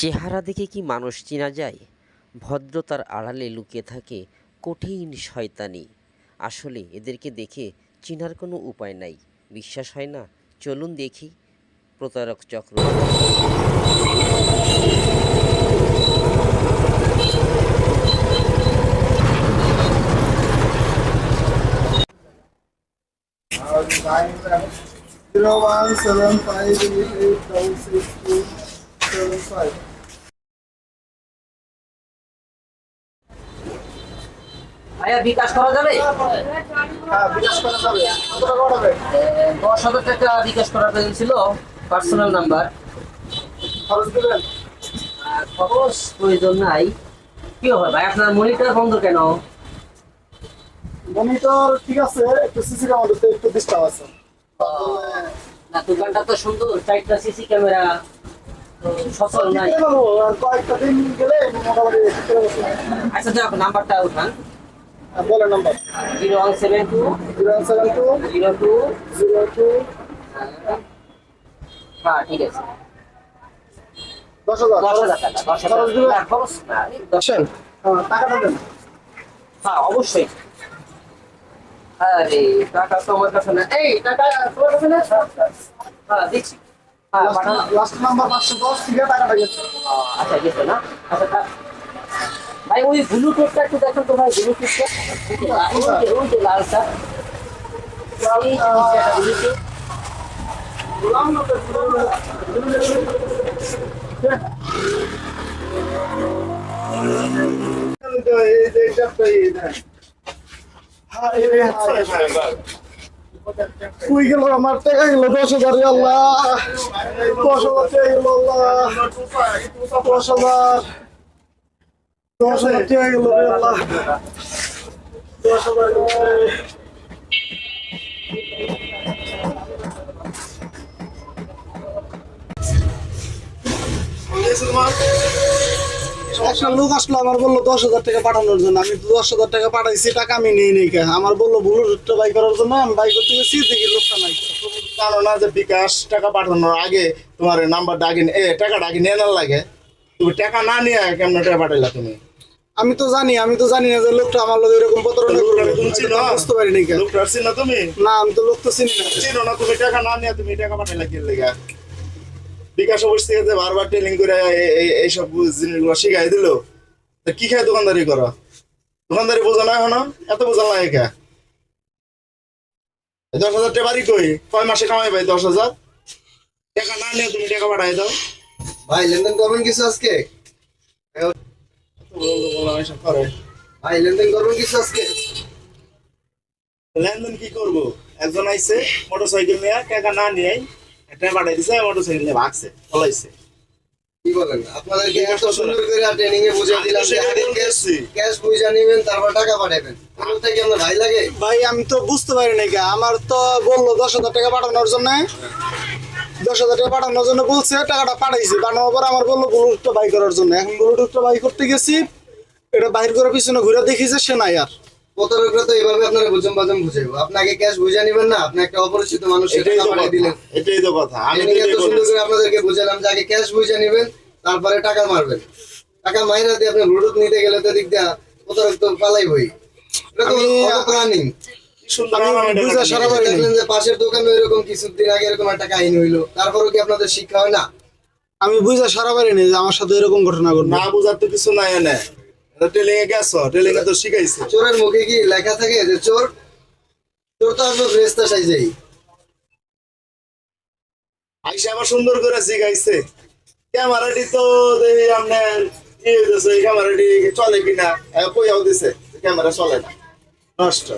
চেহারা দেখে কি মানুষ চেনা যায়? ভদ্রতার আড়ালে লুকিয়ে থাকে কঠিন শয়তানি। আসলে এদেরকে দেখে চেনার কোনো উপায় নাই। বিশ্বাস হয় না? চলুন দেখি প্রতারক চক্র। Zero 175886627 ভাইয়া বিকাশ করা যাবে? হ্যাঁ, বিকাশ করা যাবে। কত টাকা পাঠাবে? 10,000 টাকা বিকাশ করার প্রয়োজন ছিল, পার্সোনাল নাম্বার। খরচ দেবেন? খরচ প্রয়োজন নাই। কি হবে ভাই, আপনার মনিটর বন্ধ কেন? মনিটর ঠিক আছে, একটু সিসি ক্যামেরাতে একটু ডিস্টার্ব আছে। না, দোকানটা তো সুন্দর, 4টা সিসি ক্যামেরা সচল নাই। আর কয়েকটা দিন গেলে মোটামুটি ঠিক করে বসে। আচ্ছা যাক, নাম্বারটা উঠান। বলেন নাম্বার 0172 072 02 02 হ্যাঁ ঠিক আছে। 10,000 10,000 টাকা। 10,000 খরচ দিবেন? না, খরচ না, এই 10,000। আসেন, টাকাটা দেন। হ্যাঁ অবশ্যই। আরে টাকা তো আমার কাছে না। এই টাকা তোমার কাছে না? হ্যাঁ দিচ্ছি। হ্যাঁ পাঠালাম। লাস্ট নাম্বার 510 থেকে টাকাটা গেছে। আচ্ছা গেছে না? আচ্ছা ভাই ওই ব্লুটুথটা একটু দেখেন তো ভাই, ব্লুটুথটা ওই যে লালটা, এই যে নিচে একটা ব্লুটুথ। কই গেল আমার টাকা, গেল 10,000। আল্লাহ, 10,000 টাকা গেল। আল্লাহ, 10,000 টাকা গেল রে আল্লাহ, 10,000 গেল রে। একটা লোক আসলো, আমার বললো 10,000 টাকা পাঠানোর জন্য। আমি তো 10,000 টাকা পাঠাইছি, টাকা আমি নিয়ে নেই। আমার বললো ব্লুটুথটা বাই করার জন্য। আমি বাই করতে গেছি, দেখি লোকটা নাই। জানো না যে বিকাশ টাকা পাঠানোর আগে তোমার নাম্বারটা আগে টাকাটা আগে নিয়ে নেওয়ার লাগে? তুমি টাকা না নিয়ে কেমন টাকা পাঠাইলা তুমি? আমি তো জানি না যে লোকটা আমার লোক এরকম প্রতারণা করবে। তুমি চিনো? বুঝতে পারি নাই। লোকটা চিনো তুমি? না, আমি তো লোক তো চিনি না। চিনো না? তুমি টাকা না নিয়ে তুমি টাকা পাঠাইলা কি লেগা? বিকাশ অফিস থেকে যে বারবার ট্রেনিং করে এইসব জিনিসগুলো শিখাই দিল, তা কি খায় দোকানদারি করো? দোকানদারি বোঝো না এখনো? এত বোঝা লাগে কে? 10,000 টাকা বাড়ি কয় মাসে কামাই ভাই 10,000? টাকা না নিয়ে তুমি টাকা পাঠাই দাও। ভাই লেনদেন করবেন কিছু আজকে? এসব করে ভাই লেনদেন করবেন কিছু আজকে? লেনদেন কি করবো? একজন আইছে মোটরসাইকেল নিয়ে, টাকা না নিয়ে টাকা পাঠাই দিছে, মোটরসাইকেল নিয়ে ভাগছে, পলাইছে। কি বলেন? আপনাদেরকে এত সুন্দর করে ট্রেনিং এ বুঝিয়ে দিলাম যে আগে বলতেছি। ক্যাশ বুঝা নেবেন, তারপর টাকা পাঠাবেন। কোনটা কি আপনার ভাই লাগে? ভাই আমি তো বুঝতে পারি নাই। আমার তো বললো 10,000 টাকা পাঠানোর জন্য। 10,000 টাকা পাঠানোর জন্য বলছে, টাকাটা পাঠাইছি। পাঠানোর পর আমার বললো ব্লুটুথটা বাই করার জন্য। এখন ব্লুটুথটা বাই করতে গেছি, এটা বাইর করার পিছনে ঘুরে দেখি যে সে নাই। আর প্রতারকরা তো এইভাবে আপনারা বুঝাম বাজাম বুঝাইবো। আপনাকে ক্যাশ বুঝা নেবেন না, আপনি একটা অপরিচিত মানুষের এটাই টাকা তো পাঠিয়ে কথা, দিলেন। এটাই তো কথা। আমি ট্রেনিং তো এত এটাই সুন্দর বলতেছি। করে আপনাদেরকে বুঝালাম যে আগে ক্যাশ বুঝা নেবেন, তারপরে টাকা মারবেন। টাকা মাইরা দিয়ে আপনি ব্লুটুথ নিতে গেলে তো দিক দিয়া প্রতারক তো পালাইবই। এটা তো প্রাণী। কি সুন্দর আমি আমার এটা বুঝা পাঠাই সারা দিছে। বাড়ি দেখলেন যে পাশের দোকানে এরকম কিছুদিন আগে এরকম একটা কাহিনী হইলো, তারপরেও কি আপনাদের শিক্ষা হয় না? আমি বুঝা সারা পারি নাই যে আমার সাথে এরকম ঘটনা ঘটবে। না বুঝার তো কিছু নাই এনে। ট্রেলিং এ গেছো, ট্রেলিং এ তো শিখাইছে। চোরের মুখে কি লেখা থাকে যে চোর? চোর তো আসবে ফেরেশতা সাইজেই। আইসা আবার সুন্দর করে শিখাইছে। ক্যামেরাটি তো দেখি আপনার এই ক্যামেরাটি চলে কিনা কইয়াও দিছে, ক্যামেরা চলে না, নষ্ট।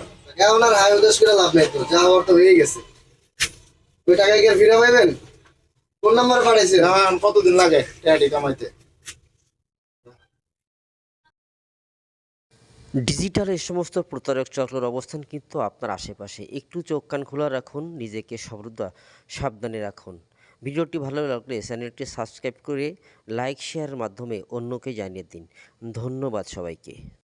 এখন আর হাই উদাস করে লাভ নাই, তো যা হওয়ার তো হয়ে গেছে। ওই টাকা কি আর ফিরে পাইবেন? কোন নাম্বার পাঠাইছে? এখন কতদিন লাগে টাকাটি কামাইতে? ডিজিটাল এই সমস্ত প্রতারক চক্রের অবস্থান কিন্তু আপনার আশেপাশে। একটু চোখ কান খোলা রাখুন, নিজেকে সর্বদা সাবধানে রাখুন। ভিডিওটি ভালো লাগলে চ্যানেলটি সাবস্ক্রাইব করে লাইক শেয়ারের মাধ্যমে অন্যকে জানিয়ে দিন। ধন্যবাদ সবাইকে।